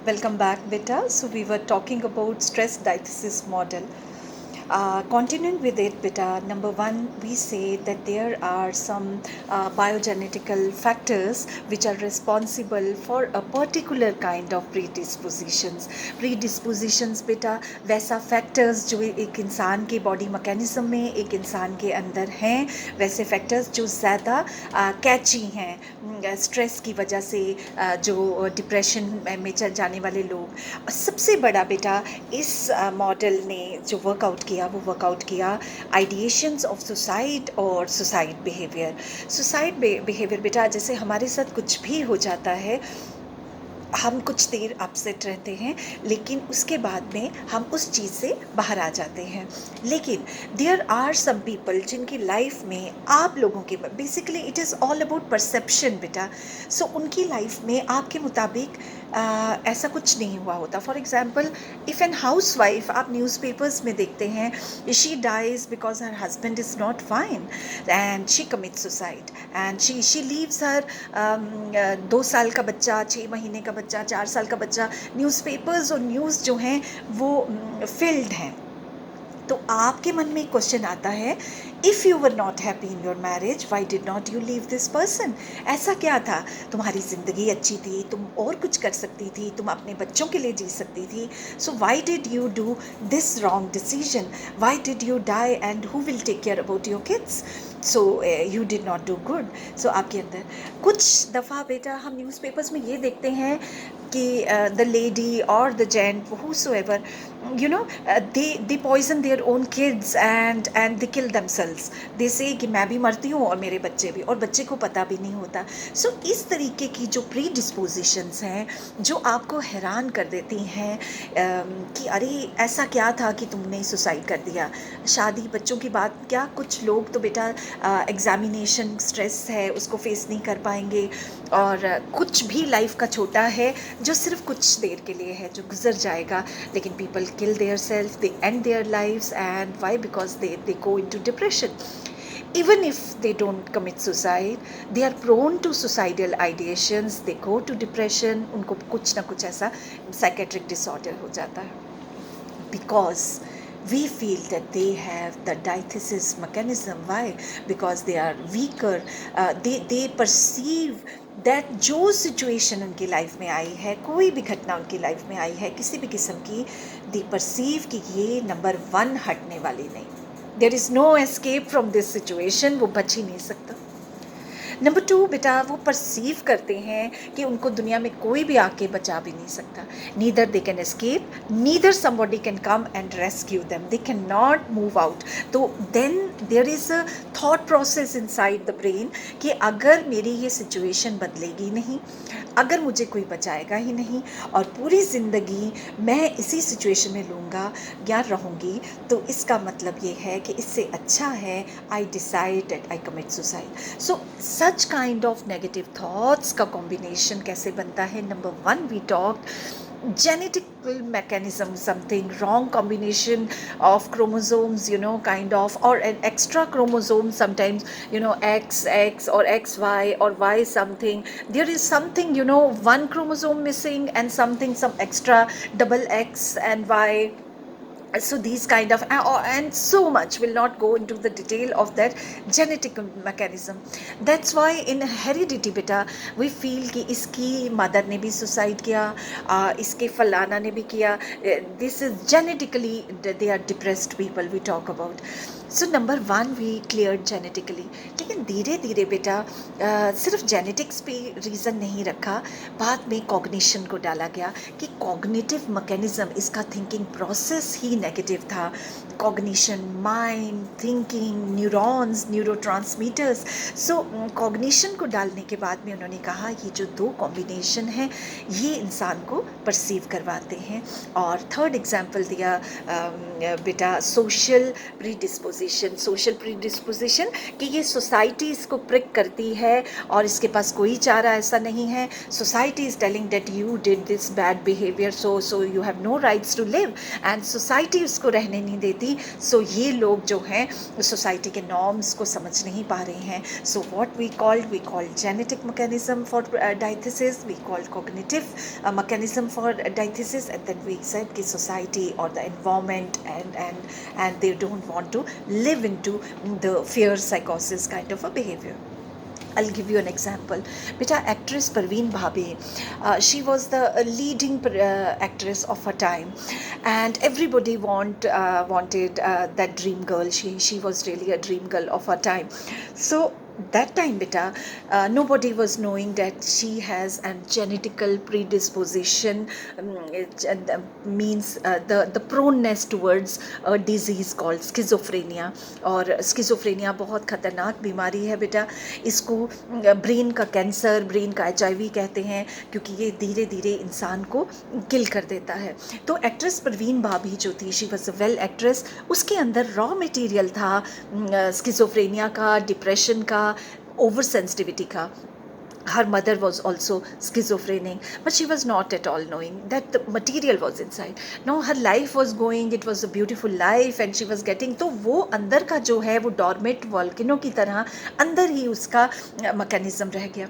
Welcome back, Beta. So we were talking about stress diathesis model. Continuing with it, Beta, number one, we say that there are some biogenetical factors which are responsible for a particular kind of predispositions. Predispositions, बेटा, वैसा factors जो एक इंसान के body mechanism में एक इंसान के अंदर हैं, वैसे factors जो ज़्यादा कैची हैं स्ट्रेस की वजह से, जो डिप्रेशन में चल जाने वाले लोग। सबसे बड़ा बेटा इस मॉडल ने जो वर्कआउट किया वो वर्कआउट किया आइडिएशंस ऑफ सुसाइड और सुसाइड बिहेवियर। सुसाइड बिहेवियर बेटा, जैसे हमारे साथ कुछ भी हो जाता है, हम कुछ देर अपसेट रहते हैं, लेकिन उसके बाद में हम उस चीज़ से बाहर आ जाते हैं। लेकिन देयर आर सम पीपल जिनकी लाइफ में आप लोगों के basically it is all about perception बेटा। सो उनकी लाइफ में आपके मुताबिक ऐसा कुछ नहीं हुआ होता। For example, if an house wife, आप न्यूज़पेपर्स में देखते हैं, she dies because her husband is not fine and she commit suicide and she leaves her 2 साल का बच्चा, 6 महीने का बच्चा, 4 साल का बच्चा। न्यूज़पेपर्स और न्यूज़ जो हैं वो फिल्ड हैं। तो आपके मन में एक क्वेश्चन आता है, if you were not happy in your marriage, why did not you leave this person? ऐसा क्या था? तुम्हारी ज़िंदगी अच्छी थी, तुम और कुछ कर सकती थी, तुम अपने बच्चों के लिए जी सकती थी। So why did you do this wrong decision? Why did you die and who will take care about your kids? So you did not do good. So आपके अंदर कुछ दफ़ा बेटा हम न्यूज़पेपर्स में ये देखते हैं कि द लेडी और the gent whosoever, you know, they poison their own kids and they kill themselves. They say कि मैं भी मरती हूँ और मेरे बच्चे भी, और बच्चे को पता भी नहीं होता। सो इस तरीके की जो प्रीडिस्पोजिशंस हैं जो आपको हैरान कर देती हैं कि अरे ऐसा क्या था कि तुमने सुसाइड कर दिया। शादी बच्चों की बात क्या, कुछ लोग तो बेटा एग्जामिनेशन स्ट्रेस है उसको फेस नहीं कर पाएंगे, और कुछ भी लाइफ का छोटा है जो सिर्फ कुछ देर के लिए है, जो गुजर जाएगा। लेकिन people kill their self, they end their lives, and why? Because they go into depression. Even if they don't commit suicide, they are prone to suicidal ideations, they go to depression, उनको कुछ ना कुछ ऐसा psychiatric disorder हो जाता है, because we feel that they have the diathesis mechanism. Why? Because they are weaker. They perceive that जो situation उनकी लाइफ में आई है, कोई भी घटना उनकी लाइफ में आई है किसी भी किस्म की, दे परसीव कि ये नंबर 1 हटने वाली नहीं, there is no escape from this situation, वो बच ही नहीं सकता। नंबर 2 बेटा, वो परसीव करते हैं कि उनको दुनिया में कोई भी आके बचा भी नहीं सकता। Neither they can escape, neither somebody can come and rescue them, they can not move out. तो then there is a thought process inside the brain कि अगर मेरी ये सिचुएशन बदलेगी नहीं, अगर मुझे कोई बचाएगा ही नहीं और पूरी ज़िंदगी मैं इसी सिचुएशन में लूँगा या रहूँगी, तो इसका मतलब ये है कि इससे अच्छा है I decide that I commit suicide. So such kind of negative thoughts का कॉम्बिनेशन कैसे बनता है? Number 1 we talk genetical mechanism, something wrong combination of chromosomes, you know, kind of, or an extra chromosome sometimes, you know, XX or XY or Y something. There is something, you know, one chromosome missing and something, some extra double X and Y. So these kind of and so much, will not go into the detail of that genetic mechanism. That's why in heredity beta we feel कि इसकी mother ने भी suicide किया, इसके फलाना ने भी किया। This is genetically they are depressed people we talk about. So number 1 we clear genetically. लेकिन धीरे धीरे बेटा सिर्फ जेनेटिक्स पे रीज़न नहीं रखा, बाद में कॉग्निशन को डाला गया कि कॉग्निटिव मैकेनिज्म, इसका थिंकिंग प्रोसेस ही नेगेटिव था। Cognition, mind, thinking, neurons, neurotransmitters. So cognition को डालने के बाद में उन्होंने कहा ये जो 2 कॉम्बिनेशन हैं ये इंसान को परसीव करवाते हैं। और थर्ड एग्जाम्पल दिया बेटा सोशल प्रीडिस्पोजिशन। सोशल प्रीडिस्पोजिशन कि ये सोसाइटी इसको प्रिक करती है और इसके पास कोई चारा ऐसा नहीं है। Society is telling that you did this bad behaviour, so you have no rights to live, and society society उसको रहने नहीं देती. सो ये लोग जो हैं सोसाइटी के नॉर्म्स को समझ नहीं पा रहे हैं. So what we called genetic mechanism for diathesis, we called cognitive mechanism for diathesis, and then we said कि society or the environment and they don't want to live into the fear psychosis kind of a behavior. I'll give you an example. Beta, actress Parveen Bhabhi, she was the leading actress of her time, and everybody wanted that dream girl. She was really a dream girl of her time. So that time, beta, nobody was knowing that she has a genetical predisposition, it means the proneness towards a disease called schizophrenia. और schizophrenia बहुत खतरनाक बीमारी है बेटा. इसको brain का cancer, brain का HIV कहते हैं, क्योंकि ये धीरे धीरे इंसान को किल कर देता है. तो एक्ट्रेस परवीन भाभी जो थी, she was a well actress. उसके अंदर रॉ मटेरियल था स्किज़ोफ्रेनिया का, डिप्रेशन का, ओवर सेंसिटिविटी का. Her mother was also schizophrenic, but she was not at all knowing that the material was inside. Now her life was going, it was a beautiful life and she was getting, तो वो अंदर का जो है वो dormant volcano की तरह अंदर ही उसका मैकेनिज्म रह गया.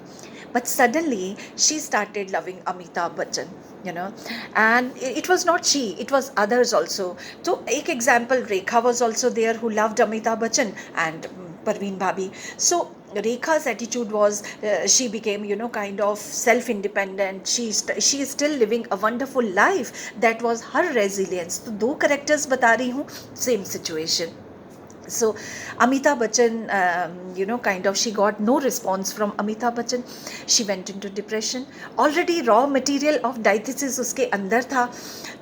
But suddenly she started loving Amitabh Bachchan, you know, and it was not she, it was others also. So एक example, Rekha was also there who loved Amitabh Bachchan and Parveen Bhabhi. So Rekha's attitude was she became, you know, kind of self-independent. She is still living a wonderful life. That was her resilience. तो दो characters बता रही हूँ, same situation. So Amitabh Bachchan, you know, kind of she got no response from Amitabh Bachchan. She went into depression. Already raw material of diathesis उसके अंदर था,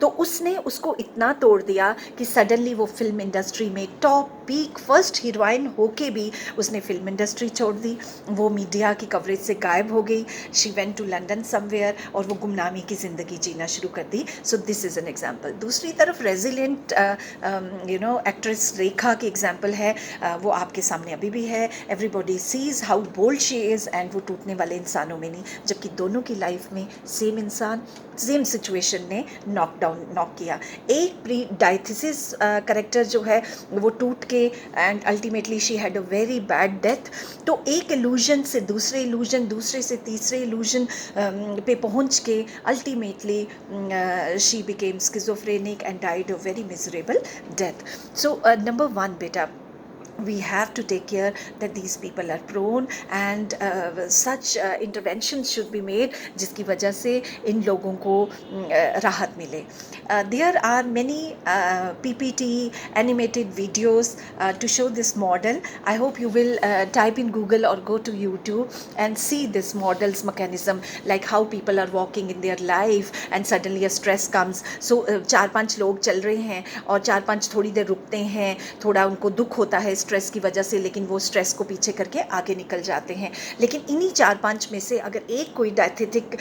तो उसने उसको इतना तोड़ दिया कि सडनली वो फिल्म इंडस्ट्री में टॉप पीक फर्स्ट हीरोइन होके भी उसने फिल्म इंडस्ट्री छोड़ दी. वो मीडिया की कवरेज से गायब हो गई. She went to London somewhere और वो गुमनामी की ज़िंदगी जीना शुरू कर दी. So this is an example. दूसरी तरफ resilient you know actress Rekha की एग्जाम्पल है. वो आपके सामने अभी भी है. Everybody sees how bold she is, and वो टूटने वाले इंसानों में नहीं, जबकि दोनों की लाइफ में सेम इंसान सेम सिचुएशन ने नॉक किया. एक प्री डायथिसिस करेक्टर जो है वो टूट के and ultimately she had a very bad death. तो एक इल्यूजन से दूसरे इल्यूजन, दूसरे से तीसरे इल्यूजन पे पहुंच के ultimately she became schizophrenic and died a very miserable death. So number one बेटा, we have to take care that these people are prone, and such interventions should be made जिसकी वजह से इन लोगों को राहत मिले. There are many PPT animated videos to show this model. I hope you will type in Google or go to YouTube and see this model's mechanism, like how people are walking in their life and suddenly a stress comes. So 4-5 लोग चल रहे हैं और 4-5 थोड़ी देर रुकते हैं, थोड़ा उनको दुख होता है स्ट्रेस की वजह से, लेकिन वो स्ट्रेस को पीछे करके आगे निकल जाते हैं. लेकिन इन्हीं 4-5 में से अगर एक कोई डायथेटिक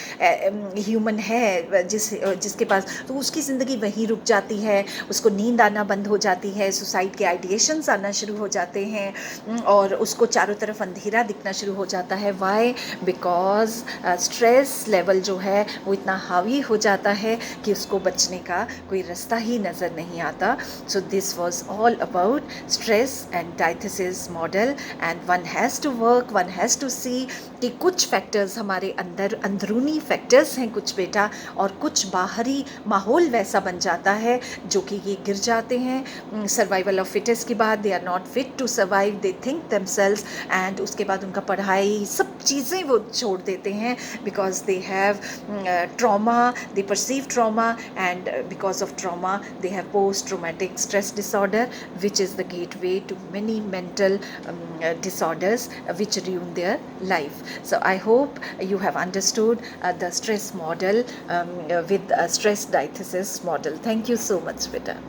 ह्यूमन है जिसके पास, तो उसकी ज़िंदगी वहीं रुक जाती है, उसको नींद आना बंद हो जाती है, सुसाइड के आइडिएशंस आना शुरू हो जाते हैं और उसको चारों तरफ अंधेरा दिखना शुरू हो जाता है. वाई? बिकॉज स्ट्रेस लेवल जो है वो इतना हावी हो जाता है कि उसको बचने का कोई रास्ता ही नज़र नहीं आता. So this was all about stress and diathesis model, and one has to work, one has to see कि कुछ फैक्टर्स हमारे अंदर अंदरूनी फैक्टर्स हैं कुछ बेटा, और कुछ बाहरी माहौल वैसा बन जाता है जो कि ये गिर जाते हैं. सर्वाइवल ऑफ फिटेस्ट के बाद they are not fit to survive, they think themselves, and उसके बाद उनका पढ़ाई सब चीज़ें वो छोड़ देते हैं because they have trauma, they perceive trauma, and because of trauma they have post traumatic stress disorder, which is the gateway to many mental disorders which ruin their life. So I hope you have understood the stress model with stress diathesis model. Thank you so much, Vita.